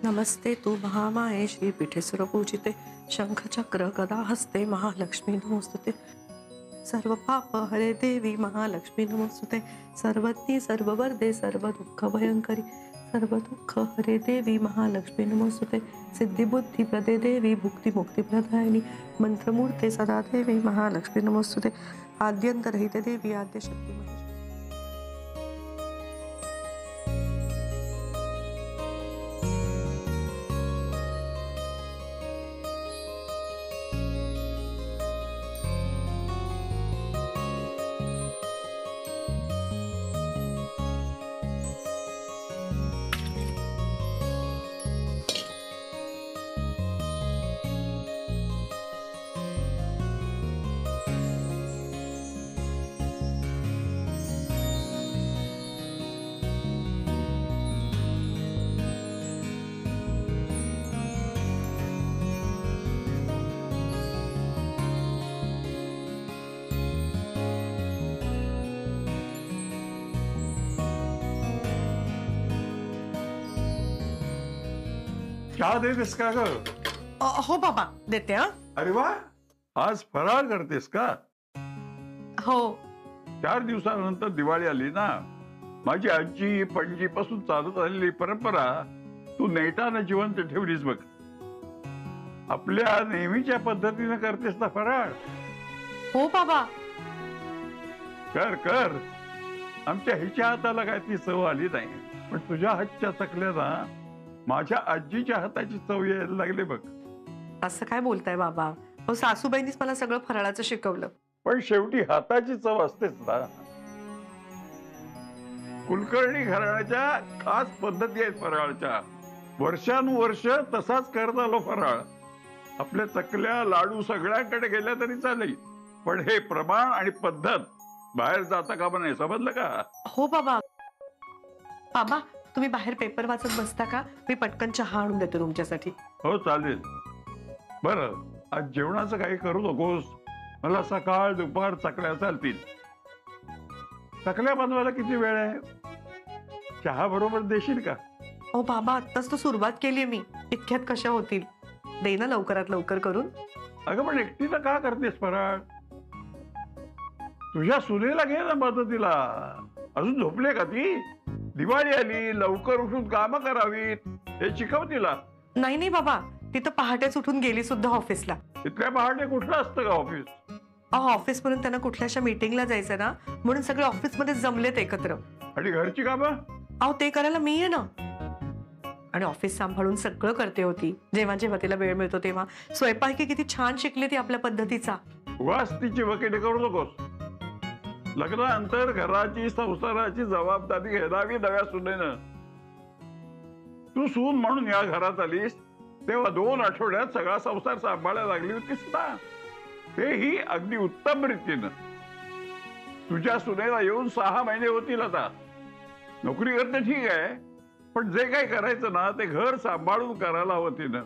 नमस्ते तू महामाये श्रीपीठे सुरपूजिते शंख चक्र गदा हस्ते महालक्ष्मी नमोस्तुते। सर्व पाप हरे देवी महालक्ष्मी नमोस्तुते। सर्वज्ञी सर्ववर्धे सर्व दुःख भयंकरी सर्व दुःख हरे देवी महालक्ष्मी नमोस्तुते। सिद्धि बुद्धि प्रदे देवी भुक्ति मुक्ति प्रदायिनी मंत्रमूर्ते सदा देवी महालक्ष्मी नमोस्तुते। आद्यंतरहिते देवी आद्य शक्ति महेश्वरी। चहा देतेस का ग? हो बाबा देते हा। अरे वा, आज फराळ करतेस का? हो 4 दिवसानंतर दिवाळी आली ना. माझी आजी पणजी पासून चालत आलेली परंपरा तू नेटाने जिवंत ठेवलीस बघ. आपल्या नेहमीच्या पद्धतीने करतेस ना फराळ. हो बाबा. कर कर. आमच्या हिच्या हाताला काय ती चव आली नाही, पण तुझ्या हातच्या चकल्याला माझ्या आजीच्या हाताची चव यायला लागली बघ. असं काय बोलताय बाबा? हो सासूबाईंनीच मला सगळं फराळाचं शिकवलं. पण शेवटी हाताची चव असतेच ना. कुलकर्णी घराण्याच्या खास पद्धती आहेत फराळाच्या. वर्षानुवर्ष तसाच करत आलो फराळ. आपल्या चकल्या लाडू सगळ्यांकडे गेल्या तरी चालेल, पण हे प्रमाण आणि पद्धत बाहेर जाता कामा नाही. समजलं का? हो बाबा. बाबा तुम्ही बाहेर पेपर वाचत बसता का? मी पटकन चहा आणून देते तुमच्यासाठी. हो चालेल. बरं, आज जेवणाचं काही करू नकोस. मला सकाळ दुपार चकल्या चालतील. चकल्या बनवायला किती वेळ आहे? चहा बरोबर देशील का? हो बाबा आत्ताच तो सुरुवात केलीये मी. इतक्यात कशा होतील? दे ना लवकरात लवकर करून. अगं पण एकटीला का करतेस फराळ? तुझ्या सुनेला घे ना मदतीला. अजून झोपले का ती? दिवाळी आली, लवकर उठून कामं करावीत हे शिकव तिला. नाही नाही बाबा, ती तर पहाटेच उठून गेली सुद्धा ऑफिसला. इतक्या पहाटे कुठलं असतं का ऑफिस? ऑफिस म्हणून त्यांना कुठल्याशा मीटिंगला जायचं ना, म्हणून सगळे ऑफिस मध्ये जमलेत एकत्र. आणि घरची कामं? ते करायला मी आहे ना. आणि ऑफिस सांभाळून सगळं करते होती. जेव्हा जेव्हा तिला वेळ मिळतो तेव्हा. स्वयंपाकी किती छान शिकली ती आपल्या पद्धतीचा. वास तिची वकिली करू नकोस. लग्नानंतर घराची संसाराची जबाबदारी घेणावी नव्या सुनेनं. तू सून म्हणून या घरात आलीस तेव्हा 2 आठवड्यात सगळा संसार सांभाळायला लागली होतीस ना. तेही अगदी उत्तम रीतीनं. तुझ्या सुनेला येऊन 6 महिने होतील आता. नोकरी करते ठीक आहे, पण जे काही करायचं ना ते घर सांभाळून करायला हवं तिनं.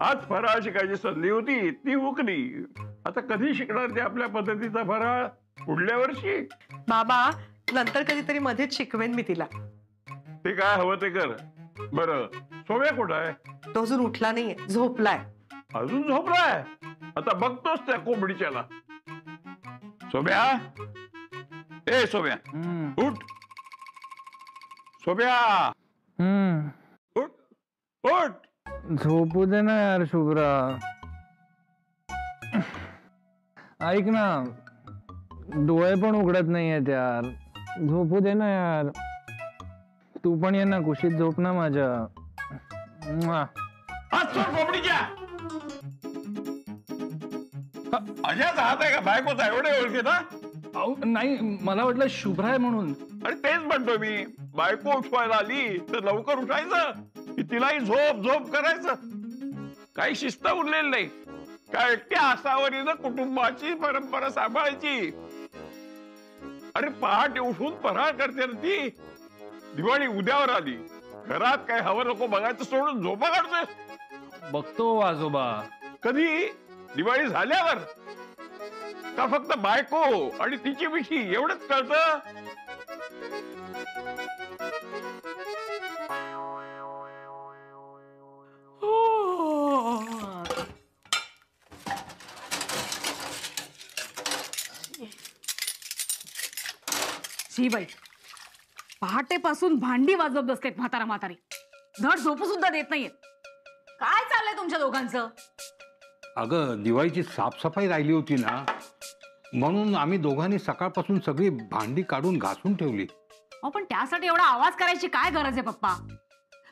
आज फराळ शिकायची संधी होती, ती हुकली. आता कधी शिकणार ते आपल्या पद्धतीचा फराळ? पुढल्या वर्षी. बाबा नंतर कधीतरी मध्येच शिकवेन मी तिला. ते काय हवं ते कर. बरं, सोम्या कुठं आहे? तो अजून उठला नाहीये, झोपलाय. अजून झोपलाय? आता बघतोस त्या कोंबडीच्याला. सोम्या, ए सोम्या उठ. सोम्या उठ उठ. झोपू दे ना यार शुभ्रा. ऐक ना, डोळे पण उघडत नाहीयेत यार. झोपू दे ना यार. तू पण ये ना, कुशीत झोप ना माझ्या. कोंबडीच्या अजाच हात आहे का? बायकोचा एवढे ओळखी ना? नाही, मला वाटलं शुभ्रा आहे म्हणून. अरे तेच म्हणतो मी. बायको उठवायला आली तर लवकर उठायचं, की तिलाही झोप झोप करायचं. काही शिस्त उरलेली नाही. काय एकट्या आसावरीनं कुटुंबाची परंपरा सांभाळायची. अरे पहाटे उठून फराळ करते ना ती. दिवाळी उद्यावर आली, घरात काय हवं नको बघायचं सोडून झोपा काढतोय. बघतो आजोबा. कधी? दिवाळी झाल्यावर? का फक्त बायको आणि तिची मिठी एवढंच कळतं? शी बाई, पहाटेपासून भांडी वाजवत बसलेत म्हातारा म्हातारी, धड झोपू सुद्धा देत नाहीये. काय चाललंय तुमच्या दोघांचं? अगं दिवाळीची साफसफाई राहिली होती ना, म्हणून आम्ही दोघांनी सकाळपासून सगळी भांडी काढून घासून ठेवली. अहो पण त्यासाठी एवढा आवाज करायची काय गरज आहे पप्पा?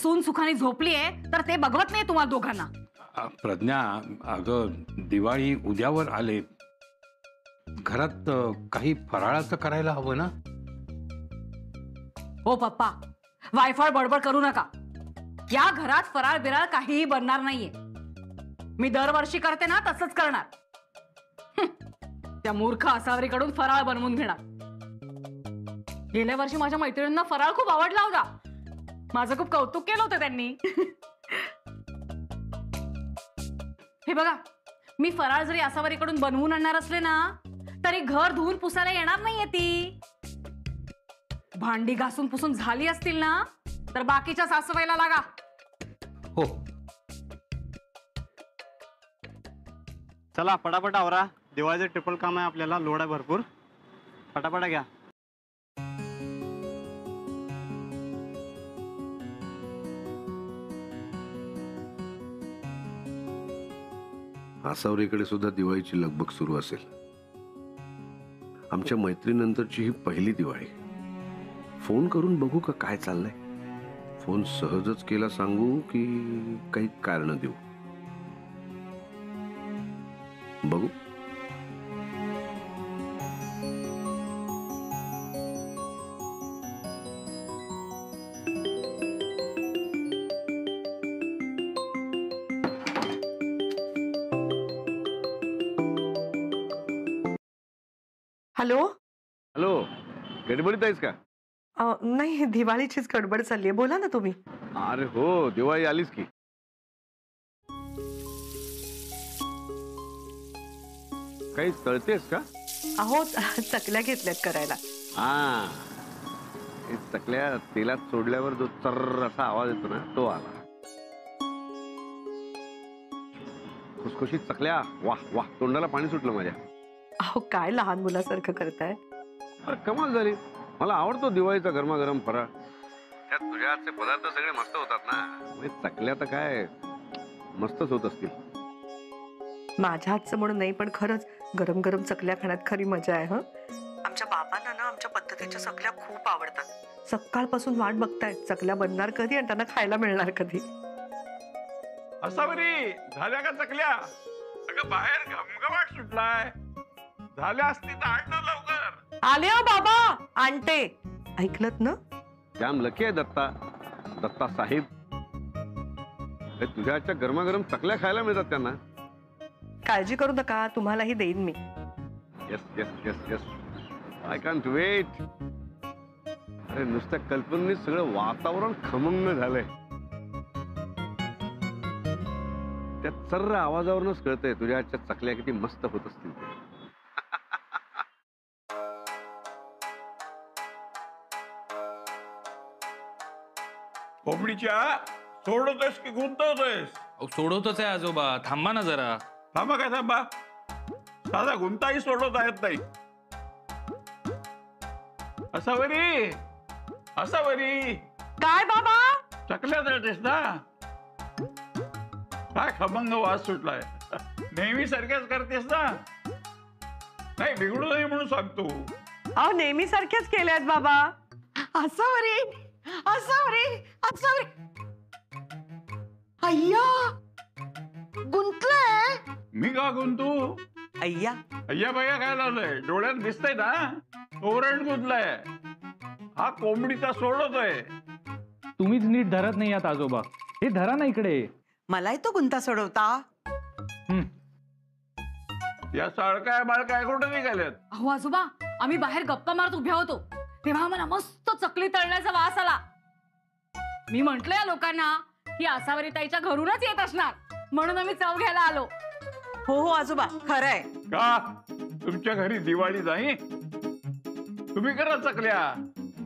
सून सुखाने झोपली आहे तर ते बघवत नाही तुम्हाला दोघांना? प्रज्ञा, अगं दिवाळी उद्यावर आले, घरात काही फराळाचं करायला हवं ना. हो पप्पा, वायफळ बडबड करू नका. या घरात फराळ बिराळ काहीही बनणार नाहीये. मी दरवर्षी करते ना तसंच करणार. त्या मूर्ख आसावरीकडून फराळ बनवून घेणार. गेल्या वर्षी माझ्या मैत्रिणींना फराळ खूप आवडला होता. माझं खूप कौतुक केलं होतं त्यांनी. हे बघा, मी फराळ जरी आसावरीकडून बनवून आणणार असले ना तरी घर धुवून पुसायला येणार नाहीये ती. भांडी घासून पुसून झाली असतील ना तर बाकीच्या सासूबाईला लागा. हो. चला पटापट आवरा, दिवाळीचं ट्रिपल काम आहे आपल्याला, लोड आहे भरपूर. पटापटा घ्या. आसावरीकडे सुद्धा दिवाळीची लगबग सुरू असेल. आमच्या मैत्रीनंतरची ही पहिली दिवाळी. फोन करून बघू का काय चाललंय? फोन सहजच केला सांगू की काही कारण देऊ? बघू. हॅलो. हॅलो, गडबडीत आहेस का? नाही, दिवाळीचीच गडबड चाललीये. बोला ना तुम्ही. अरे हो, दिवाळी आलीच की. काही तळतेस का? अहो चकल्या घेतल्यात करायला. हा, चकल्या तेलात सोडल्यावर जो चर्र असा आवाज येतो ना, तो आला. खुसखुशीत चकल्या, वाह वाह, तोंडाला पाणी सुटलं माझ्या. अहो काय लहान मुलासारखं करताय? अरे कमाल झाली. मला आवडतो दिवाळीचा गरमागरम फराळ. त्यात तुझ्या हातचे पदार्थ सगळे मस्त होतात ना. म्हणजे चकल्या तर काय मस्तच होत असतील. माझ्या हातचं म्हणून नाही, पण खरंच गरम गरम चकल्या खाण्यात खरी मजा आहे. आमच्या बाबांना ना आमच्या पद्धतीच्या चकल्या खूप आवडतात. सकाळपासून वाट बघतायत चकल्या बनणार कधी आणि त्यांना खायला मिळणार कधी. असावरी, झाल्या का चकल्या? अगं बाहेर घमघमाट सुटलाय. झाल्या असती तर आण ना लवकर. आले हो बाबा, आणते. ऐकलत ना? जाम लकी आहे दत्ता, दत्ता साहेब. तुझ्या हातच्या गरमागरम चकल्या खायला मिळतात त्यांना. काळजी करू नका, तुम्हालाही देईन मी. Yes yes yes yes, I can't wait. अरे नुसत्या कल्पनेने सगळं वातावरण खमंग झालंय. त्या सर्र आवाजावरूनच कळतंय तुझ्या हातच्या चकल्या किती मस्त होत असतील ते. कोंबडीच्या सोडतोयस की गुंतवतोयस? सोडवतोच आहे आजोबा, थांबा ना जरा. थांबा काय थांबा? साधा गुंताही सोडवता येत नाही. असावरी, असावरी, काय बाबा? चकल्या तळतेस ना? काय खमंग वास सुटलाय. नेहमी सारख्याच करतेस ना? नाही बिघडू नये म्हणून सांगतो. अहो नेहमी सारख्याच केल्यात बाबा. असावरी, असावरी, असावरी. अय्या, गुंतलंय. मी का गुंतू? अय्या अय्या बया काय लावलंय? डोळ्यात दिसतंय ना? तोरण गुंतलंय. हा कोंबडीचा सोडवतोय. तुम्हीच नीट धरत नाही आहात आजोबा. हे धरा ना इकडे. मलाही तो गुंता सोडवता. या साळकाय बाळकाय कुठे निघाल्यात? अहो आजोबा, आम्ही बाहेर गप्पा मारत उभ्या होतो तेव्हा मला मस्त चकली तळण्याचा वास आला. मी म्हंटल या लोकांना की आसावरी ताईच्या घरूनच येत असणार, म्हणून आम्ही चव घ्यायला आलो. हो हो आजोबा, खरंय. का तुमच्या घरी दिवाळी नाही? तुम्ही करा चकल्या,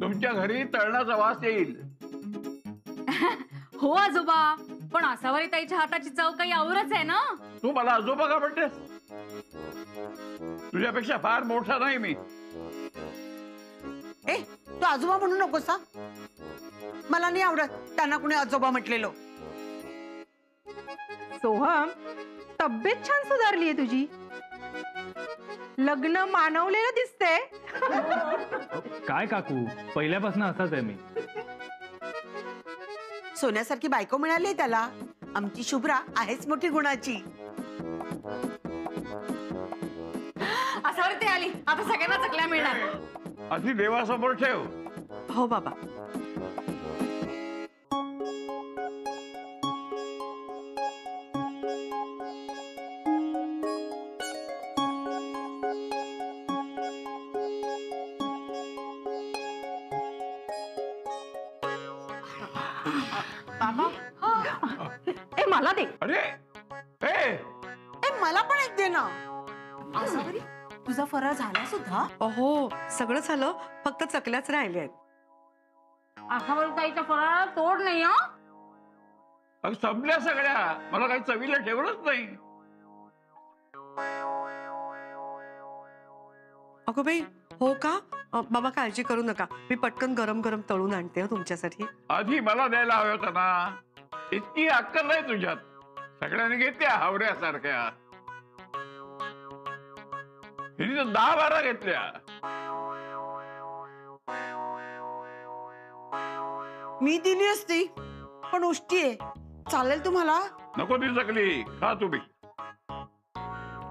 तुमच्या घरी तळणाचा वास येईल. हो आजोबा, पण आसावरी ताईच्या हाताची चव काही औरच आहे ना. तू मला आजोबा का म्हणतेस? तुझ्यापेक्षा फार मोठा नाही मी. ए तू आजोबा म्हणू नकोस हा. मला नाही आवडत त्यांना कुणी आजोबा म्हटलेलो. सोहम, तब्येत छान सुधारली आहे तुझी. लग्न मानवलेलं दिसतंय. काय काकू, पहिल्यापासून असाच आहे मी. सोन्यासारखी बायको मिळाली त्याला. आमची शुभ्रा आहेच मोठी गुणाची. असावरती आली, आता सगळ्यांना चकल्या मिळणार. आधी देवासमोर ठेव. हो बाबा. ए मला दे. अरे ए मला पण एक दे ना. असावरी, तुझा फराळ झाला सुद्धा? हो, सगळं झालं, फक्त चकल्याच राहिल्या आहेत. असावरी ताईच्या फराळाला तोड नाही हा. अगं संपल्या सगळ्या. मला काही चवीला ठेवलंच नाही. अगो बाई, हो का? बाबा काळजी करू नका, मी पटकन गरम गरम तळून आणते हो तुमच्यासाठी. आधी मला द्यायला हवं होतं ना. इतकी अक्कल नाही तुझ्यात. सगळ्यांनी घेतल्या हावऱ्यासारख्या. हिने तर 10-12 घेतल्या. मी दिली असती पण उष्टी आहे. चालेल तुम्हाला? नको ती चकली, खा तुम्ही.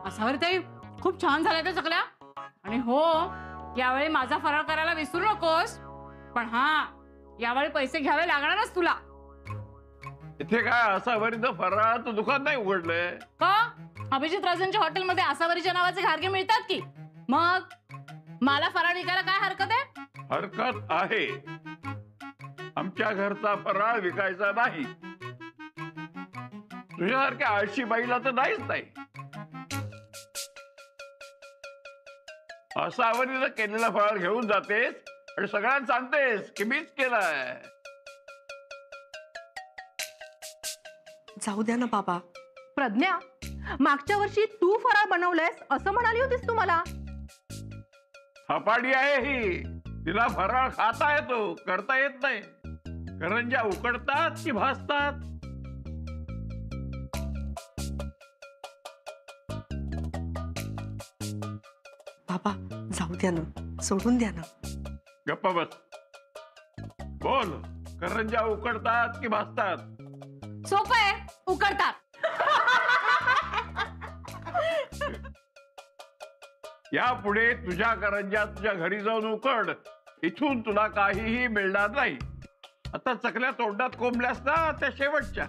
असावरी ताई, खूप छान झाल्या त्या चकल्या. आणि हो, यावेळी माझा फराळ करायला विसरू नकोस. पण हा, यावेळी पैसे घ्यावे लागणारच तुला. इथे काय असावरीचं फराळाचं दुकान नाही उघडलंय का? अभिजित राजांच्या हॉटेलमध्ये असावरीच्या नावाचे घारगे मिळतात की. मग मला फराळ विकायला काय हरकत आहे? हरकत आहे. आमच्या घरचा फराळ विकायचा नाही. तुझ्यासारख्या आळशी बाईला तर नाहीच नाही. असावरीनं केलेला फराळ घेऊन जातेस आणि सगळ्यांना सांगतेस की मीच केलाय. जाऊ द्या ना बाबा. प्रज्ञा, मागच्या वर्षी तू फराळ बनवलंयस असं म्हणाली होतीस तू मला. हपाडी आहे ही. तिला फराळ खाता येतो, करता येत नाही. करंज्या उकडतात की भाजतात? बाबा जाऊ द्या ना, सोडून द्या ना. गप्पा बस. बोल, करंज्या उकडतात की भाजतात? सोपं आहे, उकडतात. यापुढे तुझ्या करंज्या तुझ्या घरी जाऊन उकड. इथून तुला काहीही मिळणार नाही. आता चकल्या तोंडात कोंबल्यास ना त्या शेवटच्या.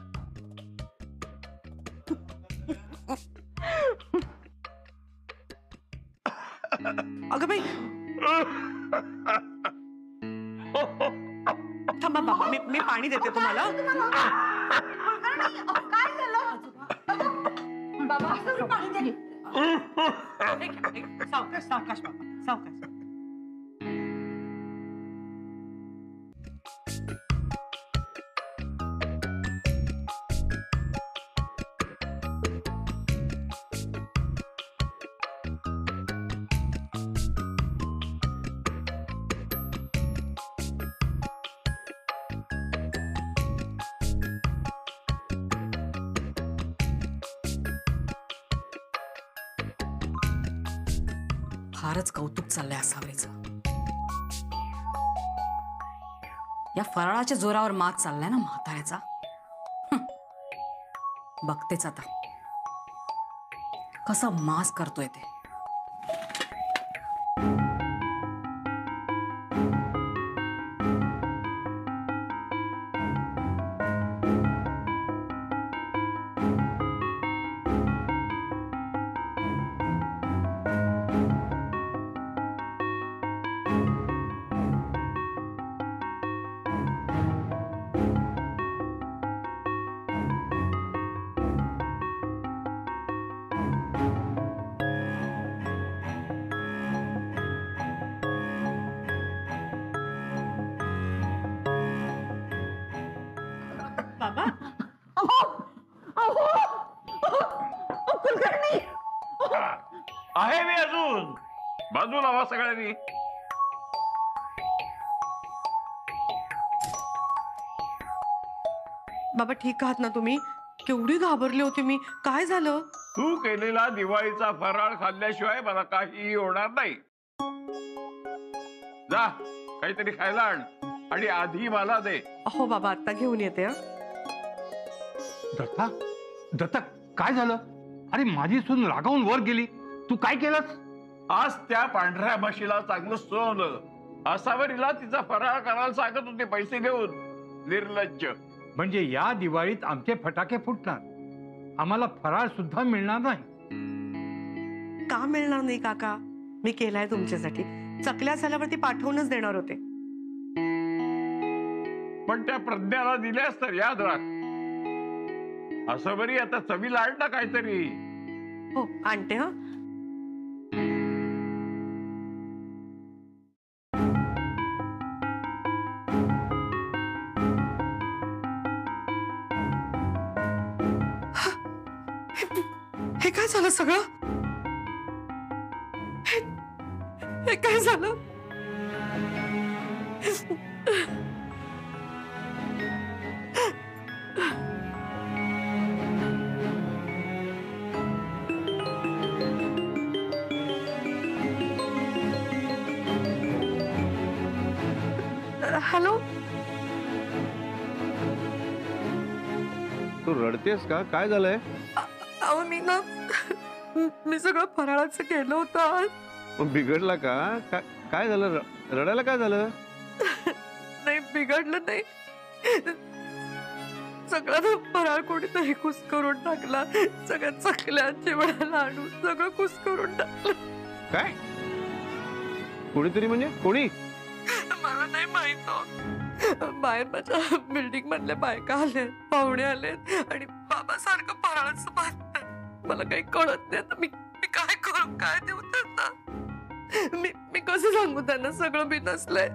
अगं बाई, थांबा बाबा, मी पाणी देते तुम्हाला. काय झालं बाबा, पाणी दे. सावकाश सावकाश बाबा, सावकाश. फारच कौतुक चाललंय असावरीचं. या फराळाच्या जोरावर मात चाललाय ना म्हाताऱ्याचा. बघतेच आता कसं मास करतोय ते. बाबा आहे मी अजून. बाजूला व्हा सगळ्यांनी. बाबा ठीक आहात ना तुम्ही? केवढी घाबरली होती मी. काय झालं? तू केलेला दिवाळीचा फराळ खाल्ल्याशिवाय मला काहीही होणार नाही. जा काहीतरी खायला आण आणि आधी मला दे. हो बाबा आता घेऊन येते. दत्ता दत्ता काय झालं? अरे माझी सून रागावून वर गेली. तू काय केलंस? आज त्या पांढऱ्या म्हशीला चांगलं सोवलं. असावरीला तिचा फराळ करायला सांगत होते पैसे देऊन. निर्लज्ज. म्हणजे या दिवाळीत आमचे फटाके फुटणार, आम्हाला फराळ सुद्धा मिळणार नाही. का मिळणार नाही काका? मी केलाय तुमच्यासाठी. चकल्या झाल्यावरती पाठवूनच देणार होते. पण त्या प्रज्ञाला दिल्यास तर याद राख. असं बरी आता चवीला आण ना काहीतरी. हो आणते. हा हे काय झालं सगळं? हे काय झालं? हॅलो. तू रडतेस का? काय झालंय? अहो मी सगळं फराळाचं केलं होतं आज. मग बिघडला का? काय झालं? रडायला काय झालं? नाही बिघडलं नाही. सगळं फराळ कोणीतरी कुस करून टाकला. सगळ्या चकल्या जेवणाला आणून सगळं कुस करून टाकलं. काय? कोणीतरी म्हणजे कोणी? मला नाही माहित. बाहेर माझ्या बिल्डिंग मधल्या बायका आल्या, पाहुणे आले आणि बाबा सारखं फराळाचं बांधतात. मला काही कळत नाही. आता मी काय करू? काय देऊ त्यांना? मी कसं सांगू त्यांना सगळं मी नसलंय?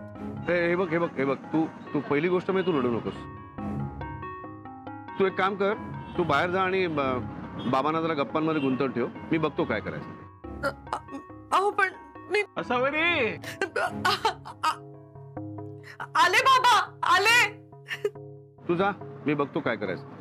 हे बघ तू पहिली गोष्ट म्हणजे तू रडू नकोस. तू एक काम कर, तू बाहेर जा आणि बाबांना जरा गप्पांमध्ये गुंतवून ठेव. मी बघतो काय करायचं. अहो पण मी असावरी आले बाबा आले. तू जा, मी बघतो काय करायचं.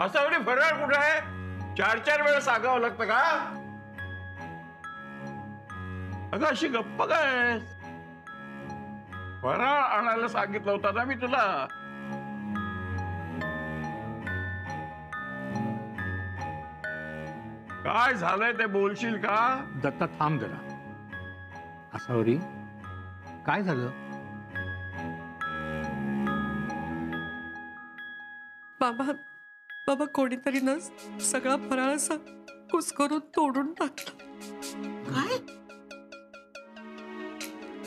असावरी फराळ कुठं आहे? 4-4 वेळा सांगावं लागतं का? अगं अशी गप्प काय? फराळ आणायला सांगितलं होतं ना मी तुला. काय झालंय ते बोलशील का? दत्ता थांब जरा. असावरी काय झालं? बाबा कोणीतरी ना सगळा फराळ असा कुस करून तोडून टाकला. काय?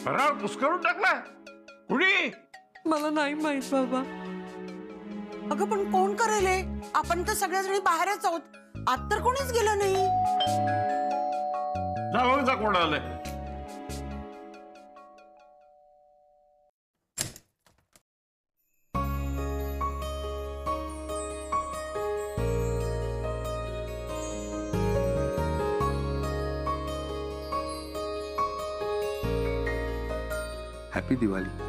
फराळ कुस्करून टाकला? कुणी? मला नाही माहित बाबा. अगं पण कोण करेल हे? आपण तर सगळ्याजणी बाहेरच आहोत. आत तर कोणीच गेलं नाही. जा कोण आलंय? हॅपी दिवाळी.